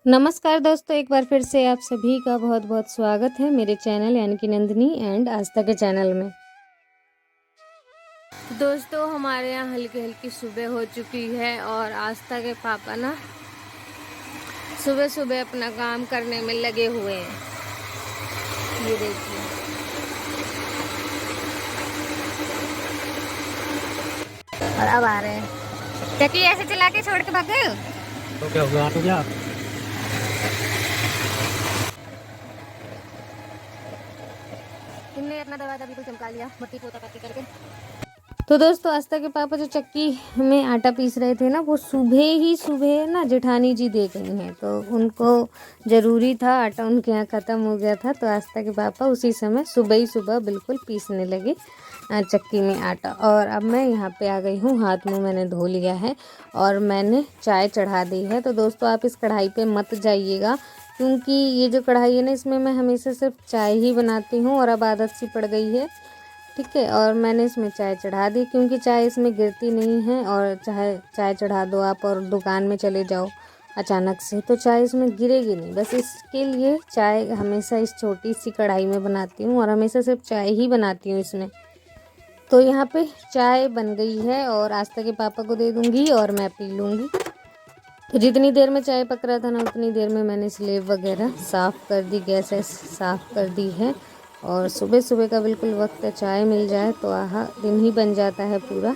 नमस्कार दोस्तों, एक बार फिर से आप सभी का बहुत बहुत स्वागत है मेरे चैनल यानी कि नंदिनी एंड आस्था के चैनल में। दोस्तों, हमारे यहाँ हल्की हल्की सुबह हो चुकी है और आस्था के पापा ना सुबह सुबह अपना काम करने में लगे हुए हैं। ये देखिए, और अब आ रहे हैं। चक्की ऐसे चला के छोड़ के भाग गए हो तो क्या हुआ? तो क्या तुमने अपना दरवाजा बिल्कुल चमका लिया मट्टी पोता करके। तो दोस्तों, आस्था के पापा जो चक्की में आटा पीस रहे थे ना, वो सुबह ना जेठानी जी दे गई हैं, तो उनको ज़रूरी था, आटा उनके यहाँ ख़त्म हो गया था, तो आस्था के पापा उसी समय सुबह ही सुबह बिल्कुल पीसने लगे चक्की में आटा। और अब मैं यहाँ पे आ गई हूँ, हाथ मुँह मैंने धो लिया है और मैंने चाय चढ़ा दी है। तो दोस्तों, आप इस कढ़ाई पे मत जाइएगा, क्योंकि ये जो कढ़ाई है ना, इसमें मैं हमेशा सिर्फ चाय ही बनाती हूँ और अब आदत सी पड़ गई है, ठीक है। और मैंने इसमें चाय चढ़ा दी, क्योंकि चाय इसमें गिरती नहीं है, और चाहे चाय चढ़ा दो आप और दुकान में चले जाओ अचानक से, तो चाय इसमें गिरेगी नहीं। बस इसके लिए चाय हमेशा इस छोटी सी कढ़ाई में बनाती हूँ और हमेशा सिर्फ चाय ही बनाती हूँ इसमें। तो यहाँ पे चाय बन गई है और आस्था के पापा को दे दूँगी और मैं पी लूँगी। तो जितनी देर में चाय पक रहा था ना, उतनी देर में मैंने स्लेब वगैरह साफ़ कर दी, गैस साफ़ कर दी है। और सुबह सुबह का बिल्कुल वक्त है, चाय मिल जाए तो आहा, दिन ही बन जाता है पूरा।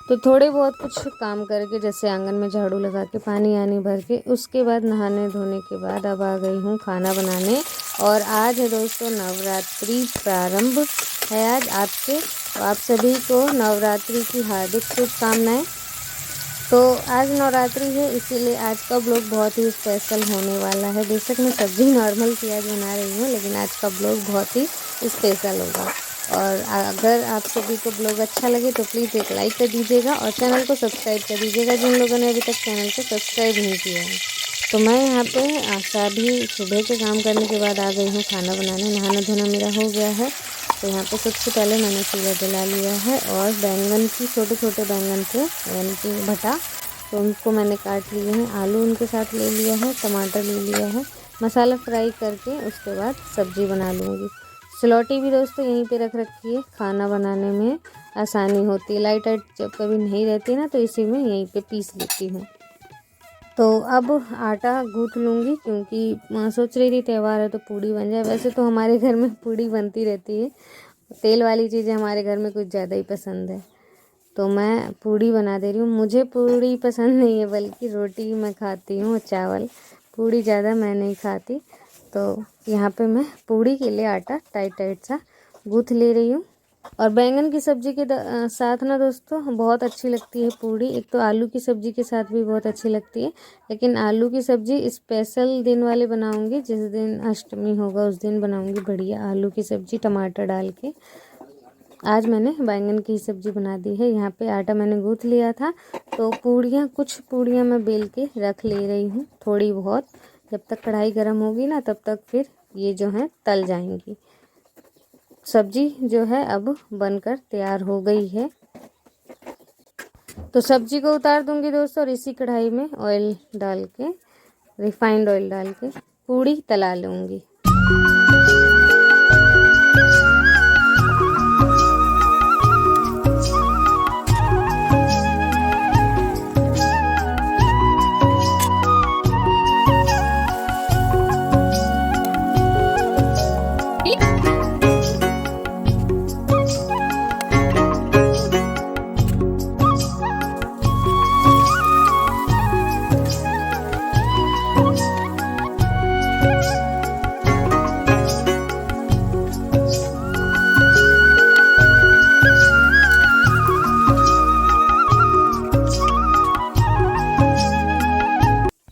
तो थोड़े बहुत कुछ काम करके, जैसे आंगन में झाड़ू लगा के, पानी आनी भर के, उसके बाद नहाने धोने के बाद अब आ गई हूँ खाना बनाने। और आज है दोस्तों नवरात्रि प्रारंभ है आज आपके, तो आप सभी को नवरात्रि की हार्दिक शुभकामनाएं। तो आज नवरात्रि है, इसीलिए आज का ब्लॉग बहुत ही स्पेशल होने वाला है। बेशक मैं सब्जी नॉर्मल सी आज बना रही हूँ, लेकिन आज का ब्लॉग बहुत ही स्पेशल होगा। और अगर आप सभी को ब्लॉग अच्छा लगे तो प्लीज़ एक लाइक कर दीजिएगा और चैनल को सब्सक्राइब कर दीजिएगा, जिन लोगों ने अभी तक चैनल को सब्सक्राइब नहीं किया है। तो मैं यहाँ पे सभी सुबह के काम करने के बाद आ गई हूँ खाना बनाने। नहाना धोना मेरा हो गया है, तो यहाँ पे सबसे पहले मैंने चूल्हा जला लिया है और बैंगन की, छोटे छोटे बैंगन थे यानी कि भटा, तो उनको मैंने काट लिए हैं। आलू उनके साथ ले लिया है, टमाटर ले लिया है। मसाला फ्राई करके उसके बाद सब्जी बना लूँगी। सिलौटी भी दोस्तों यहीं पे रख रखी है, खाना बनाने में आसानी होती है। लाइट जब कभी नहीं रहती ना, तो इसी में यहीं पे पीस लेती हूँ। तो अब आटा गूँथ लूँगी, क्योंकि सोच रही थी त्यौहार है तो पूड़ी बन जाए। वैसे तो हमारे घर में पूड़ी बनती रहती है, तेल वाली चीज़ें हमारे घर में कुछ ज़्यादा ही पसंद है, तो मैं पूड़ी बना दे रही हूँ। मुझे पूड़ी पसंद नहीं है, बल्कि रोटी मैं खाती हूँ, चावल। पूड़ी ज़्यादा मैं नहीं खाती। तो यहाँ पे मैं पूड़ी के लिए आटा टाइट टाइट सा गूँथ ले रही हूँ। और बैंगन की सब्ज़ी के साथ ना दोस्तों बहुत अच्छी लगती है पूड़ी। एक तो आलू की सब्ज़ी के साथ भी बहुत अच्छी लगती है, लेकिन आलू की सब्ज़ी स्पेशल दिन वाले बनाऊंगी, जिस दिन अष्टमी होगा उस दिन बनाऊंगी बढ़िया आलू की सब्ज़ी टमाटर डाल के। आज मैंने बैंगन की सब्ज़ी बना दी है। यहाँ पे आटा मैंने गूँथ लिया था, तो कुछ पूड़ियाँ मैं बेल के रख ले रही हूँ, थोड़ी बहुत। जब तक कढ़ाई गर्म होगी ना, तब तक फिर ये जो है तल जाएंगी। सब्जी जो है अब बनकर तैयार हो गई है, तो सब्जी को उतार दूंगी दोस्तों, और इसी कढ़ाई में ऑयल डाल के, रिफाइंड ऑयल डाल के पूड़ी तला लूँगी।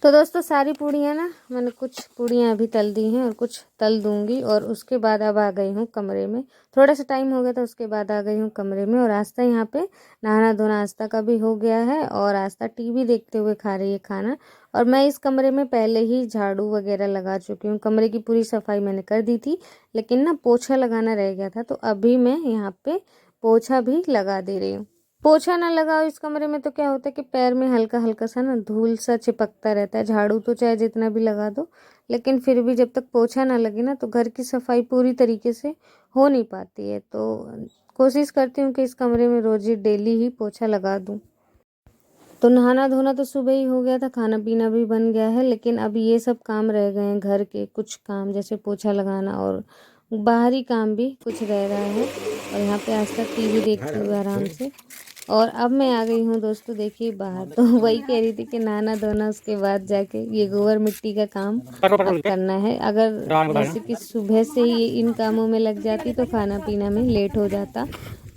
तो दोस्तों, सारी पूड़ियाँ ना मैंने, कुछ पूड़ियाँ अभी तल दी हैं और कुछ तल दूंगी। और उसके बाद अब आ गई हूँ कमरे में। थोड़ा सा टाइम हो गया था, उसके बाद आ गई हूँ कमरे में। और आस्था यहाँ पे नहाना धोना आस्था का भी हो गया है, और आस्था टीवी देखते हुए खा रही है खाना। और मैं इस कमरे में पहले ही झाड़ू वगैरह लगा चुकी हूँ, कमरे की पूरी सफाई मैंने कर दी थी, लेकिन ना पोछा लगाना रह गया था, तो अभी मैं यहाँ पे पोछा भी लगा दे रही हूँ। पोछा ना लगाओ इस कमरे में तो क्या होता है कि पैर में हल्का हल्का सा ना धूल सा चिपकता रहता है। झाड़ू तो चाहे जितना भी लगा दो, लेकिन फिर भी जब तक पोछा ना लगे ना तो घर की सफाई पूरी तरीके से हो नहीं पाती है। तो कोशिश करती हूँ कि इस कमरे में रोज ही डेली ही पोछा लगा दूँ। तो नहाना धोना तो सुबह ही हो गया था, खाना पीना भी बन गया है, लेकिन अब ये सब काम रह गए हैं। घर के कुछ काम जैसे पोछा लगाना और बाहरी काम भी कुछ रह रहा है। और यहाँ पे आज तक टीवी देखते हुए आराम से। और अब मैं आ गई हूँ दोस्तों, देखिए बाहर। तो वही कह रही थी कि नहाना धोना उसके बाद जाके ये गोबर मिट्टी का काम अब करना है। अगर जैसे कि सुबह से ही इन कामों में लग जाती तो खाना पीना में लेट हो जाता।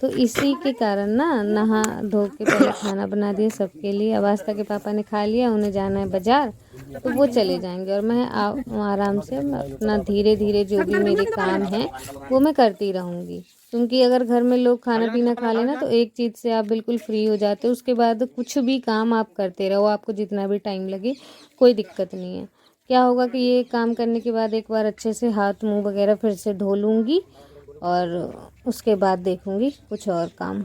तो इसी के कारण ना नहा धो के पहले खाना बना दिया सबके लिए। अब आस्था के पापा ने खा लिया, उन्हें जाना है बाजार, तो वो चले जाएंगे और मैं आराम से अपना धीरे धीरे जो भी मेरे काम हैं वो मैं करती रहूँगी। क्योंकि अगर घर में लोग खाना पीना खा लेना तो एक चीज़ से आप बिल्कुल फ्री हो जाते हो, उसके बाद कुछ भी काम आप करते रहो, आपको जितना भी टाइम लगे कोई दिक्कत नहीं है। क्या होगा कि ये काम करने के बाद एक बार अच्छे से हाथ मुंह वगैरह फिर से धो लूँगी और उसके बाद देखूँगी कुछ और काम।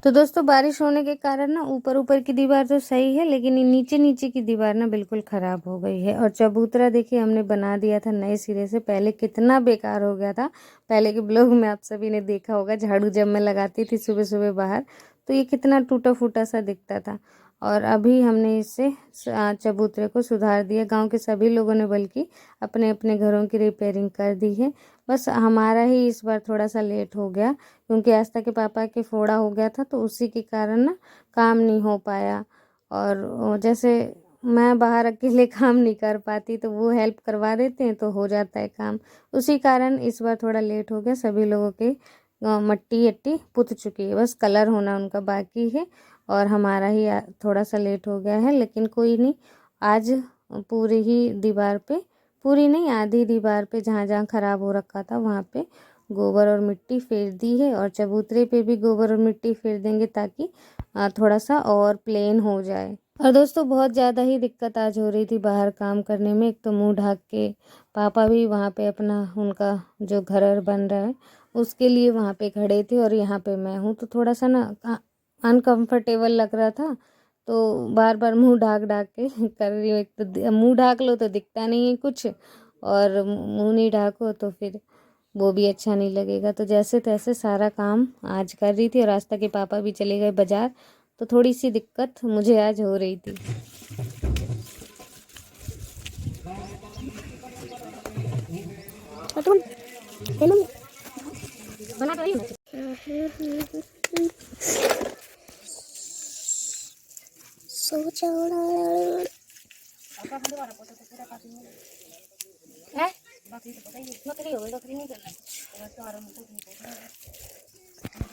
तो दोस्तों बारिश होने के कारण ना ऊपर ऊपर की दीवार तो सही है, लेकिन ये नीचे नीचे की दीवार ना बिल्कुल ख़राब हो गई है। और चबूतरा देखिए हमने बना दिया था नए सिरे से, पहले कितना बेकार हो गया था। पहले के ब्लॉग में आप सभी ने देखा होगा, झाड़ू जब मैं लगाती थी सुबह सुबह बाहर तो ये कितना टूटा फूटा सा दिखता था। और अभी हमने इससे चबूतरे को सुधार दिया। गांव के सभी लोगों ने बल्कि अपने अपने घरों की रिपेयरिंग कर दी है। बस हमारा ही इस बार थोड़ा सा लेट हो गया, क्योंकि आस्था के पापा के फोड़ा हो गया था तो उसी के कारण ना काम नहीं हो पाया। और जैसे मैं बाहर अकेले काम नहीं कर पाती तो वो हेल्प करवा देते हैं तो हो जाता है काम। उसी कारण इस बार थोड़ा लेट हो गया। सभी लोगों के मट्टी अट्टी पुत चुकी है, बस कलर होना उनका बाकी है और हमारा ही थोड़ा सा लेट हो गया है। लेकिन कोई नहीं, आज पूरी ही दीवार पे, पूरी नहीं आधी दीवार पे जहाँ जहाँ ख़राब हो रखा था वहाँ पे गोबर और मिट्टी फेर दी है। और चबूतरे पे भी गोबर और मिट्टी फेर देंगे ताकि थोड़ा सा और प्लेन हो जाए। और दोस्तों बहुत ज़्यादा ही दिक्कत आज हो रही थी बाहर काम करने में। एक तो मुंह ढक के पापा भी वहाँ पे अपना उनका जो घर बन रहा है उसके लिए वहाँ पे खड़े थे और यहाँ पे मैं हूँ, तो थोड़ा सा ना अनकंफर्टेबल लग रहा था। तो बार बार मुंह ढाक ढाक के कर रही हूँ। एक तो मुंह ढाक लो तो दिखता नहीं है कुछ, और मुंह नहीं ढाको तो फिर वो भी अच्छा नहीं लगेगा। तो जैसे तैसे सारा काम आज कर रही थी और आस्था के पापा भी चले गए बाजार, तो थोड़ी सी दिक्कत मुझे आज हो रही थी।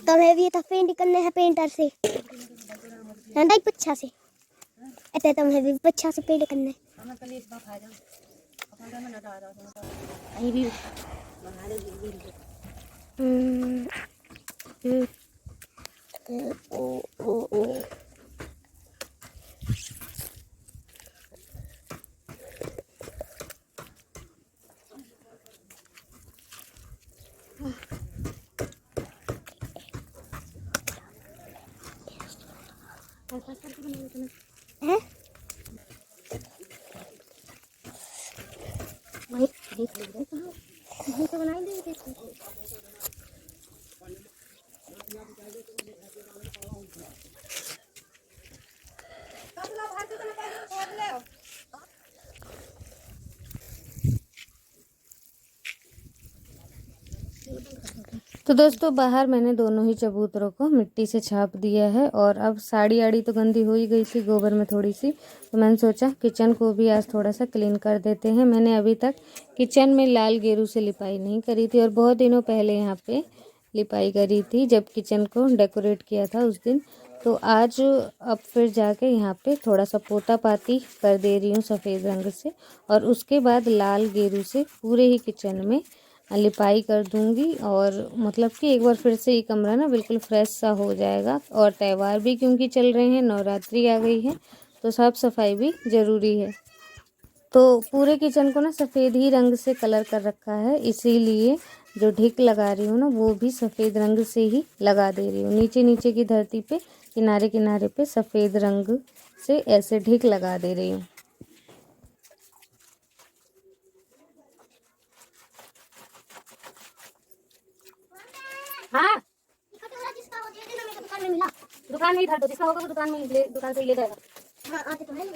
तो मैं भी तो पेंट करने हैं पेंटर से, नहीं पच्छा से ऐसे तो मैं भी पच्छा से पेंट करने। हैं वही देख लीजिए कहाँ वही तो बनाई देंगे। तो दोस्तों बाहर मैंने दोनों ही चबूतरों को मिट्टी से छाप दिया है और अब साड़ी आड़ी तो गंदी हो ही गई थी गोबर में थोड़ी सी, तो मैंने सोचा किचन को भी आज थोड़ा सा क्लीन कर देते हैं। मैंने अभी तक किचन में लाल गेरू से लिपाई नहीं करी थी और बहुत दिनों पहले यहाँ पे लिपाई करी थी जब किचन को डेकोरेट किया था उस दिन। तो आज अब फिर जाके यहाँ पे थोड़ा सा पोता पाती कर दे रही हूँ सफ़ेद रंग से और उसके बाद लाल गेरू से पूरे ही किचन में लिपाई कर दूंगी और मतलब कि एक बार फिर से ये कमरा ना बिल्कुल फ्रेश सा हो जाएगा। और त्यौहार भी क्योंकि चल रहे हैं, नवरात्रि आ गई है तो साफ़ सफाई भी ज़रूरी है। तो पूरे किचन को ना सफ़ेद ही रंग से कलर कर रखा है, इसीलिए जो ढिक लगा रही हूँ ना वो भी सफ़ेद रंग से ही लगा दे रही हूँ। नीचे नीचे की धरती पे किनारे किनारे पे सफ़ेद रंग से ऐसे ढिक लगा दे रही हूँ। हाँ जिसका वो दे देना, मेरे को दुकान में मिला। दुकान में ही धर दो, जिसका होगा वो दुकान में ले, दुकान से ही ले जाएगा। हाँ आते तो है।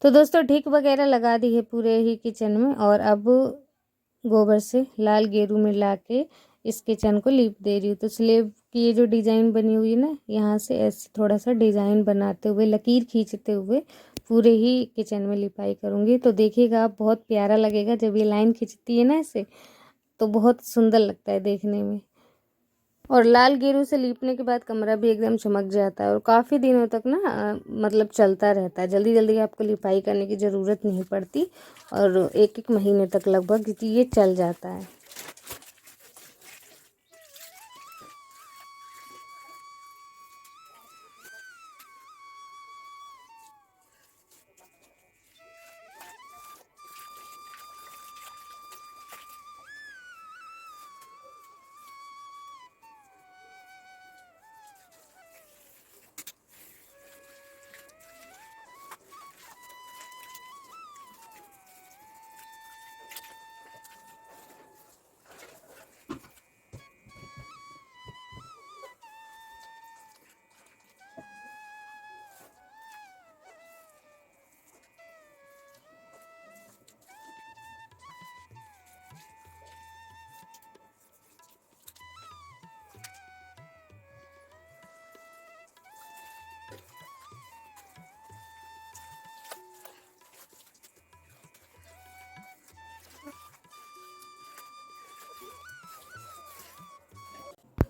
तो दोस्तों ढिक वगैरह लगा दी है पूरे ही किचन में और अब गोबर से लाल गेरू मिला के इस किचन को लीप दे रही हूँ। तो स्लेब की ये जो डिज़ाइन बनी हुई है ना, यहाँ से ऐसे थोड़ा सा डिज़ाइन बनाते हुए लकीर खींचते हुए पूरे ही किचन में लिपाई करूँगी। तो देखिएगा आप, बहुत प्यारा लगेगा जब ये लाइन खींचती है ना ऐसे, तो बहुत सुंदर लगता है देखने में। और लाल गेरू से लीपने के बाद कमरा भी एकदम चमक जाता है और काफ़ी दिनों तक ना मतलब चलता रहता है। जल्दी जल्दी आपको लिपाई करने की ज़रूरत नहीं पड़ती और एक एक महीने तक लगभग ये चल जाता है।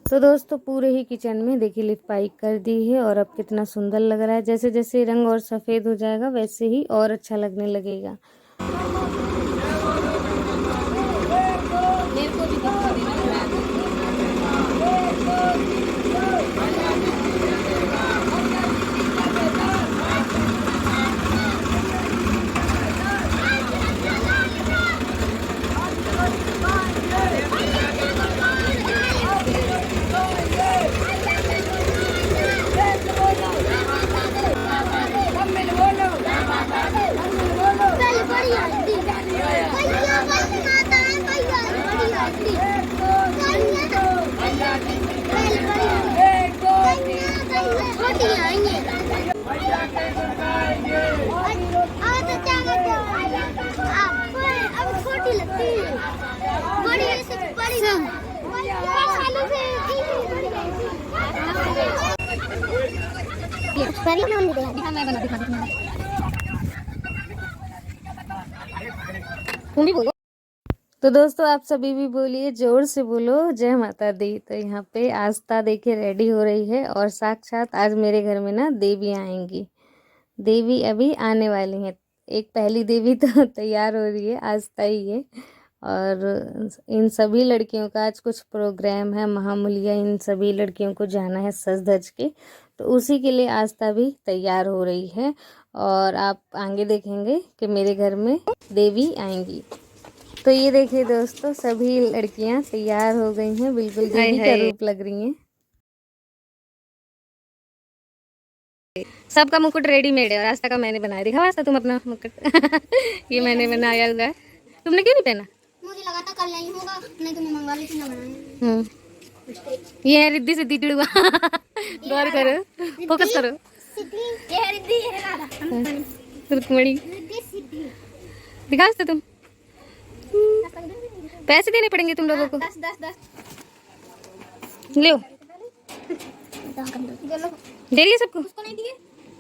तो दोस्तों पूरे ही किचन में देखिए लिपाई कर दी है और अब कितना सुंदर लग रहा है। जैसे जैसे रंग और सफ़ेद हो जाएगा वैसे ही और अच्छा लगने लगेगा। तुम भी बोलो। तो दोस्तों आप सभी भी बोलिए, जोर से बोलो जय माता दी। तो यहाँ पे आस्था देखिए रेडी हो रही है और साक्षात आज मेरे घर में ना देवी आएंगी। देवी अभी आने वाली हैं। एक पहली देवी तो तैयार हो रही है, आस्था ही है। और इन सभी लड़कियों का आज कुछ प्रोग्राम है, महामूलिया इन सभी लड़कियों को जाना है सज धज के, तो उसी के लिए आस्था भी तैयार हो रही है। और आप आगे देखेंगे कि मेरे घर में देवी आएंगी। तो ये देखिए दोस्तों, सभी लड़कियां तैयार हो गई हैं, बिल्कुल देवी का रूप लग रही हैं। सबका मुकुट रेडीमेड है और आस्था का मैंने बनाया। दिखाओ आस्था तुम अपना मुकुट ये मैंने बनाया हुआ है। तुमने क्यों नहीं पहना? मुझे लगा था कल नहीं होगा, नहीं तो मैं मंगवा लेती ना बनाने। ये है रिद्धि सिद्धि टिड़ुआ गौर करो, फोकस करो। ये है रिद्धि, ये है राधा। रुक्मणी रिद्धि सिद्धि। दिखा आस्था तुम। पैसे देने पड़ेंगे तुम लोगों को। 10 10 10 लो चलो दे लिए सबको। उसको नहीं दिए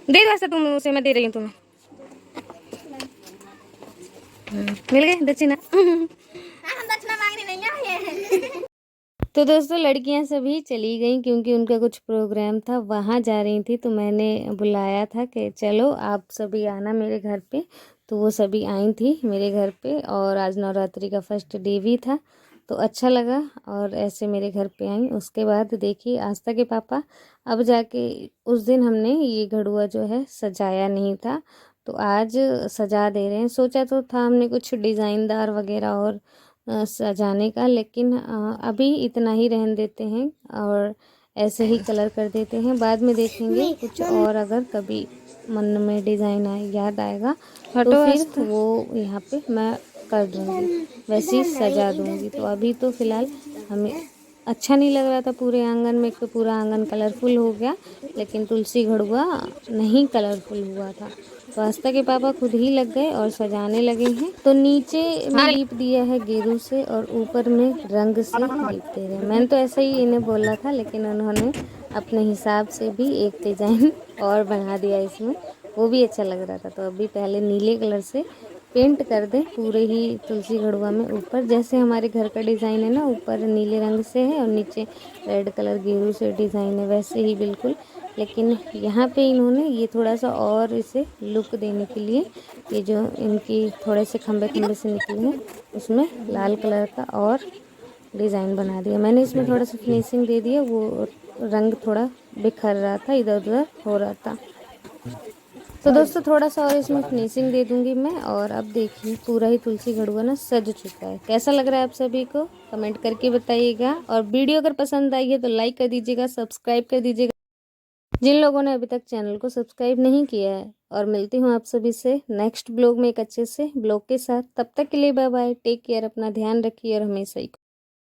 दे दो ऐसा, तुम उसे मैं दे रही हूँ तुम्हें। मिल गए दक्षिणा। हम दक्षिणा मांगने नहीं आए हैं। तो दोस्तों लड़कियां सभी चली गईं क्योंकि उनका कुछ प्रोग्राम था, वहाँ जा रही थी। तो मैंने बुलाया था कि चलो आप सभी आना मेरे घर पे। तो वो सभी आई थी मेरे घर पे, और आज नवरात्रि का फर्स्ट डे भी था तो अच्छा लगा, और ऐसे मेरे घर पे आई। उसके बाद देखिए आस्था के पापा अब जाके, उस दिन हमने ये घड़ुआ जो है सजाया नहीं था, तो आज सजा दे रहे हैं। सोचा तो था हमने कुछ डिज़ाइनदार वगैरह और सजाने का, लेकिन अभी इतना ही रहन देते हैं और ऐसे ही कलर कर देते हैं। बाद में देखेंगे कुछ और, अगर कभी मन में डिज़ाइन आए, याद आएगा तो फिर वो यहाँ पे मैं कर दूँगी, वैसे ही सजा दूँगी। तो अभी तो फ़िलहाल हमें अच्छा नहीं लग रहा था पूरे आंगन में, तो पूरा आंगन कलरफुल हो गया, लेकिन तुलसी घड़ुआ नहीं कलरफुल हुआ था। तो आस्था के पापा खुद ही लग गए और सजाने लगे हैं। तो नीचे में लीप दिया है गेरू से और ऊपर में रंग से लीप दे रहे हैं। मैंने तो ऐसा ही इन्हें बोला था, लेकिन उन्होंने अपने हिसाब से भी एक डिज़ाइन और बना दिया इसमें, वो भी अच्छा लग रहा था। तो अभी पहले नीले कलर से पेंट कर दें पूरे ही तुलसी घड़ुआ में ऊपर, जैसे हमारे घर का डिज़ाइन है ना, ऊपर नीले रंग से है और नीचे रेड कलर गेरू से डिज़ाइन है, वैसे ही बिल्कुल। लेकिन यहाँ पे इन्होंने ये थोड़ा सा और इसे लुक देने के लिए, ये जो इनकी थोड़े से खंबे खंबे से निकले हैं उसमें लाल कलर का और डिज़ाइन बना दिया। मैंने इसमें थोड़ा सा फिनिशिंग दे दिया, वो रंग थोड़ा बिखर रहा था, इधर उधर हो रहा था। तो दोस्तों थोड़ा सा और इसमें फिनिशिंग दे दूंगी मैं। और अब देखिए पूरा ही तुलसी घड़ुआ ना सज चुका है। कैसा लग रहा है आप सभी को कमेंट करके बताइएगा, और वीडियो अगर पसंद आई है तो लाइक कर दीजिएगा, सब्सक्राइब कर दीजिएगा जिन लोगों ने अभी तक चैनल को सब्सक्राइब नहीं किया है। और मिलती हूँ आप सभी से नेक्स्ट ब्लॉग में एक अच्छे से ब्लॉग के साथ। तब तक के लिए बाय बाय, टेक केयर, अपना ध्यान रखिए और हमेशा ही